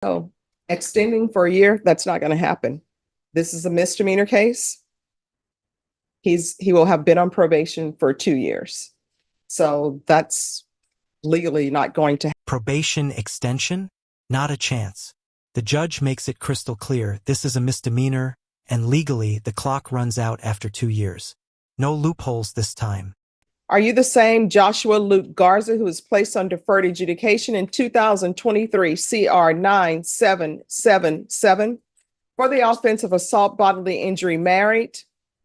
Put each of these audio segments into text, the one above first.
Oh, extending for a year, that's not going to happen. This is a misdemeanor case. He will have been on probation for 2 years. So that's legally not going to. Probation extension? Not a chance. The judge makes it crystal clear this is a misdemeanor, and legally the clock runs out after 2 years. No loopholes this time. Are you the same Joshua Luke Garza who was placed on deferred adjudication in 2023 CR 9777 for the offense of assault bodily injury, married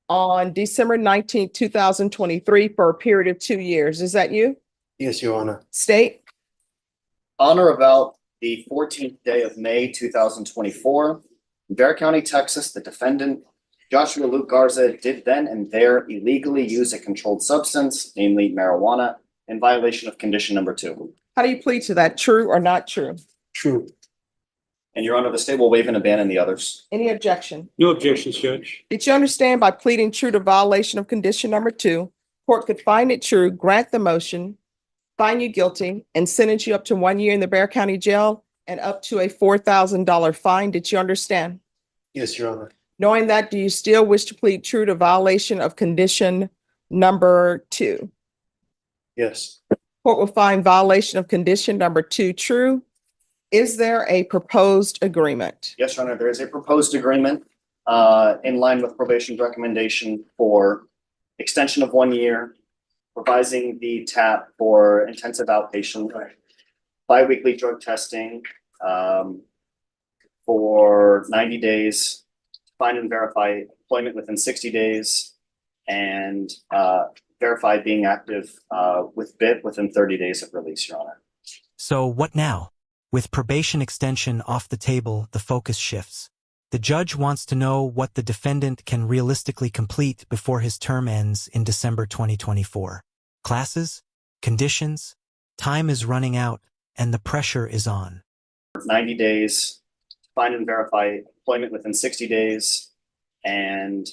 on December 19, 2023 for a period of 2 years? Is that you? Yes, Your Honor. State. On or about the 14th day of May, 2024, in Bexar County, Texas, the defendant, Joshua Luke Garza, did then and there illegally use a controlled substance, namely marijuana, in violation of condition number 2. How do you plead to that? True or not true? True. And Your Honor, the state will waive and abandon the others. Any objection? No objections, Judge. Did you understand by pleading true to violation of condition number 2, court could find it true, grant the motion, find you guilty, and sentence you up to 1 year in the Bexar County Jail and up to a $4,000 fine? Did you understand? Yes, Your Honor. Knowing that, do you still wish to plead true to violation of condition number 2? Yes. Court will find violation of condition number 2 true. Is there a proposed agreement? Yes, Your Honor, there is a proposed agreement in line with probation's recommendation for extension of 1 year, revising the TAP for intensive outpatient, biweekly drug testing for 90 days, find and verify employment within 60 days, and verify being active with BIP within 30 days of release, Your Honor. So what now? With probation extension off the table, the focus shifts. The judge wants to know what the defendant can realistically complete before his term ends in December 2024. Classes? Conditions? Time is running out, and the pressure is on. 90 days, find and verify employment within 60 days, and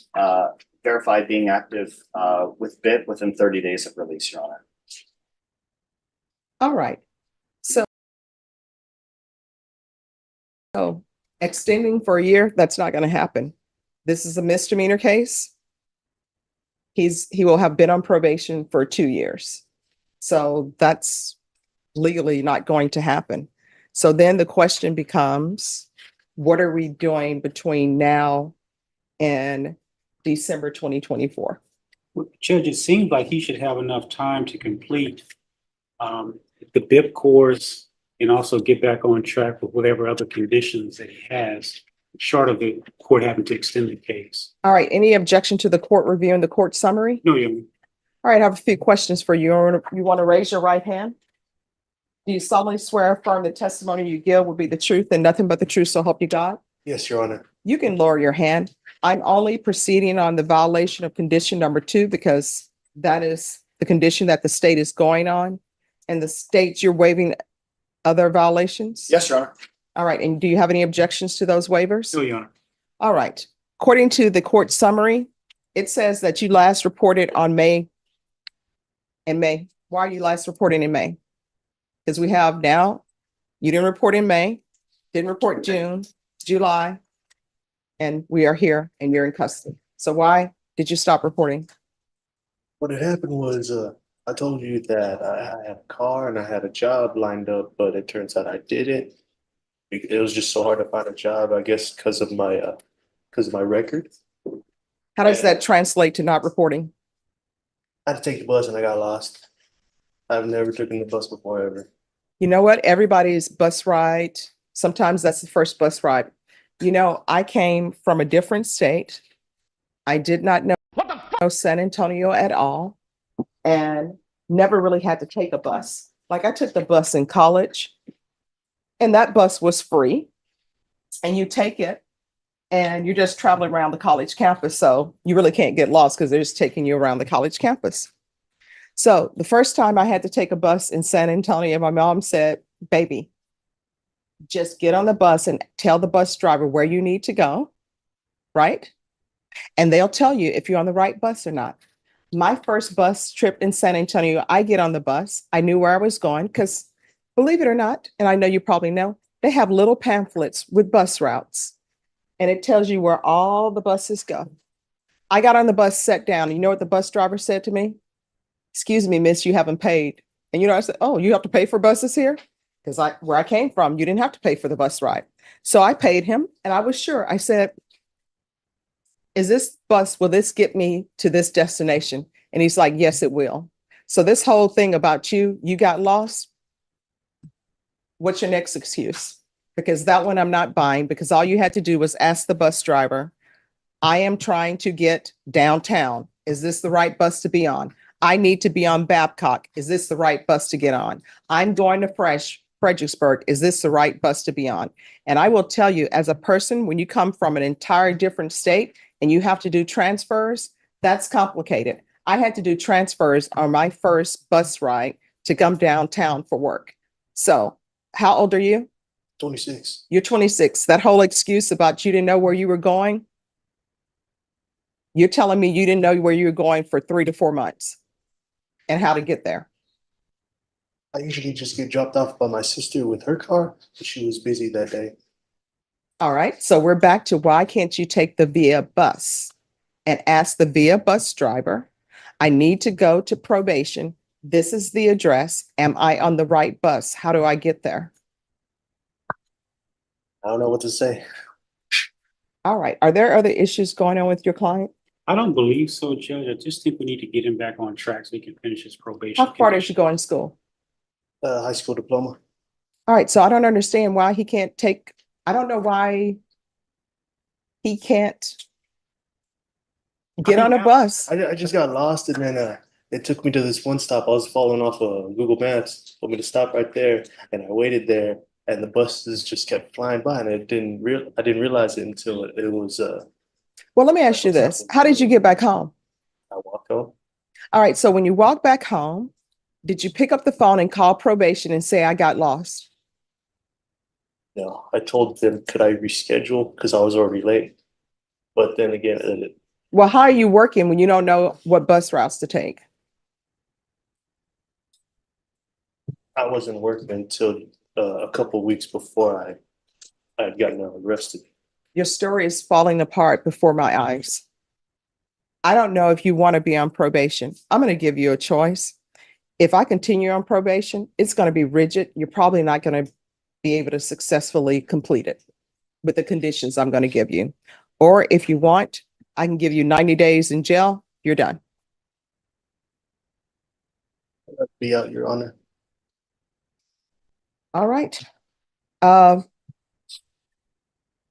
verify being active with BIP within 30 days of release, Your Honor. All right. So extending for a year, that's not going to happen. This is a misdemeanor case. He will have been on probation for 2 years. So that's legally not going to happen. So then the question becomes, what are we doing between now and December 2024? Well, Judge, it seems like he should have enough time to complete the BIP course and also get back on track with whatever other conditions that he has, short of the court having to extend the case. All right. Any objection to the court reviewing the court summary? No, Your Honor. All right. I have a few questions for you. You want to raise your right hand? Do you solemnly swear or affirm the testimony you give will be the truth and nothing but the truth, so help you God? Yes, Your Honor. You can lower your hand. I'm only proceeding on the violation of condition number 2 because that is the condition that the state is going on. And the states you're waiving other violations? Yes, Your Honor. All right. And do you have any objections to those waivers? No, Your Honor. All right. According to the court summary, it says that you last reported on May. Why are you last reporting in May? Because we have now, you didn't report in May, didn't report June, July, and we are here and you're in custody. So why did you stop reporting? What had happened was I told you that I had a car and I had a job lined up, but it turns out I didn't. It was just so hard to find a job, I guess, because of my record. How does that translate to not reporting? I had to take the bus and I got lost. I've never taken the bus before ever. You know what? Everybody's bus ride. Sometimes that's the first bus ride. You know, I came from a different state. I did not know San Antonio at all and never really had to take a bus. Like I took the bus in college and that bus was free and you take it and you're just traveling around the college campus. So you really can't get lost because they're just taking you around the college campus. So the first time I had to take a bus in San Antonio, my mom said, baby, just get on the bus and tell the bus driver where you need to go, right? And they'll tell you if you're on the right bus or not. My first bus trip in San Antonio, I get on the bus. I knew where I was going because, believe it or not, and I know you probably know, they have little pamphlets with bus routes, and it tells you where all the buses go. I got on the bus, sat down, and you know what the bus driver said to me? "Excuse me, miss, you haven't paid." And I said, "Oh, you have to pay for buses here?" Because where I came from, you didn't have to pay for the bus ride. So I paid him, and I was sure. I said, will this get me to this destination? And he's like, "Yes, it will." So this whole thing about you got lost. What's your next excuse? Because that one I'm not buying, because all you had to do was ask the bus driver, "I am trying to get downtown. Is this the right bus to be on? I need to be on Babcock. Is this the right bus to get on? I'm going to Fredericksburg. Is this the right bus to be on?" And I will tell you, as a person, when you come from an entire different state and you have to do transfers, that's complicated. I had to do transfers on my first bus ride to come downtown for work. So how old are you? 26. You're 26. That whole excuse about you didn't know where you were going, you're telling me you didn't know where you were going for 3 to 4 months and how to get there. I usually just get dropped off by my sister with her car, but she was busy that day. All right. So we're back to, why can't you take the VIA bus and ask the VIA bus driver, "I need to go to probation. This is the address. Am I on the right bus? How do I get there?" I don't know what to say. All right. Are there other issues going on with your client? I don't believe so, Judge. I just think we need to get him back on track so he can finish his probation. How far did you go in school? High school diploma. All right. So I don't understand why he can't take, I don't know why he can't get on a bus. I just got lost, and then it took me to this one stop. I was following off of Google Maps, told me to stop right there, and I waited there, and the buses just kept flying by, and I didn't realize it until it was Well, let me ask you this. How did you get back home? I walked home. All right. So when you walked back home, did you pick up the phone and call probation and say, "I got lost"? No, I told them, could I reschedule because I was already late. But then again, Well, how are you working when you don't know what bus routes to take? I wasn't working until a couple of weeks before I had gotten arrested. Your story is falling apart before my eyes. I don't know if you want to be on probation. I'm going to give you a choice. If I continue on probation, it's going to be rigid. You're probably not going to be able to successfully complete it with the conditions I'm going to give you. Or if you want, I can give you 90 days in jail. You're done. I'll be out, Your Honor. All right.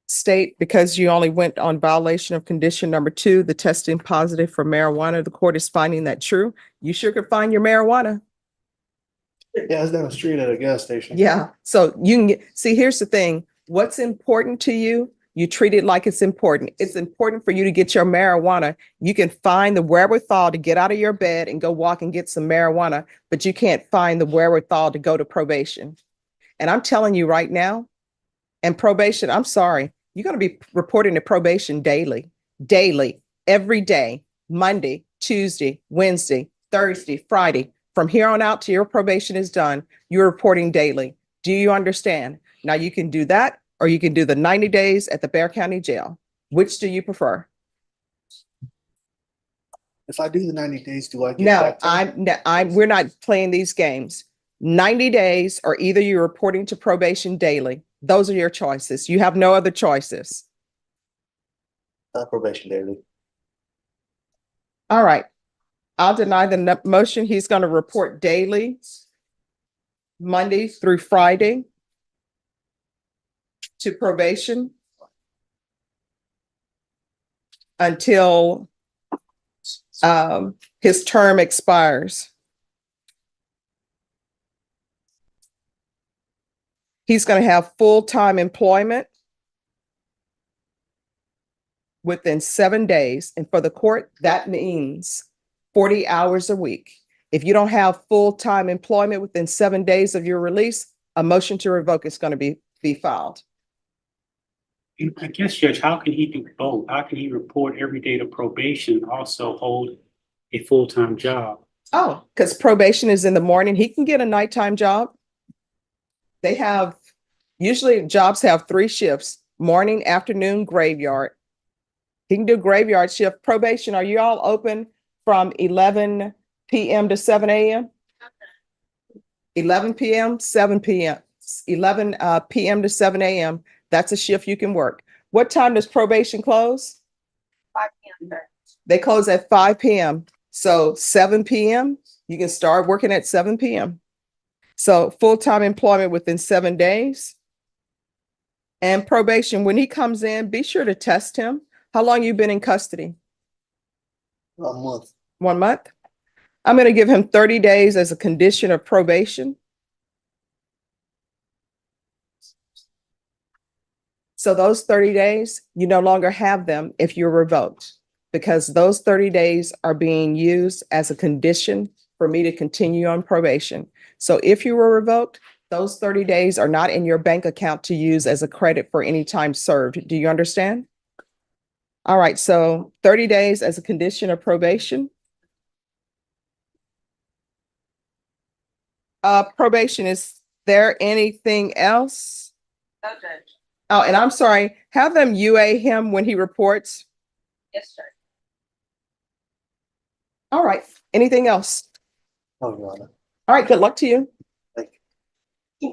State, because you only went on violation of condition number 2, the testing positive for marijuana, the court is finding that true. You sure could find your marijuana. Yeah, it's down the street at a gas station. Yeah. So you can see, here's the thing. What's important to you, you treat it like it's important. It's important for you to get your marijuana. You can find the wherewithal to get out of your bed and go walk and get some marijuana, but you can't find the wherewithal to go to probation. And I'm telling you right now, and probation, I'm sorry, you're going to be reporting to probation daily, every day, Monday, Tuesday, Wednesday, Thursday, Friday. From here on out till your probation is done, you're reporting daily. Do you understand? Now you can do that, or you can do the 90 days at the Bexar County Jail. Which do you prefer? If I do the 90 days, do I get No, back? we're not playing these games. 90 days, or either you're reporting to probation daily. Those are your choices. You have no other choices. Probation daily. All right. I'll deny the motion. He's going to report daily, Monday through Friday, to probation until his term expires. He's going to have full-time employment within 7 days. And for the court, that means 40 hours a week. If you don't have full-time employment within 7 days of your release, a motion to revoke is going to be filed. I guess, Judge, how can he do both? How can he report every day to probation, also hold a full-time job? Oh, because probation is in the morning. He can get a nighttime job. They have, Usually jobs have 3 shifts, morning, afternoon, graveyard. He can do graveyard shift. Probation, are you all open from 11 PM to 7 AM? 11 PM, 7 PM, 11 PM to 7 AM. That's a shift you can work. What time does probation close? 5 p.m. sir. They close at 5 PM. So 7 PM, you can start working at 7 PM. So full-time employment within 7 days. And probation, when he comes in, be sure to test him. How long you been in custody? A month. 1 month? I'm going to give him 30 days as a condition of probation. So those 30 days, you no longer have them if you're revoked, because those 30 days are being used as a condition for me to continue on probation. So if you were revoked, those 30 days are not in your bank account to use as a credit for any time served. Do you understand? All right, so 30 days as a condition of probation. Probation, is there anything else? No, Judge. Oh, and I'm sorry, have them UA him when he reports. Yes, sir. All right, anything else? Oh, Your Honor. All right, good luck to you. Thank you.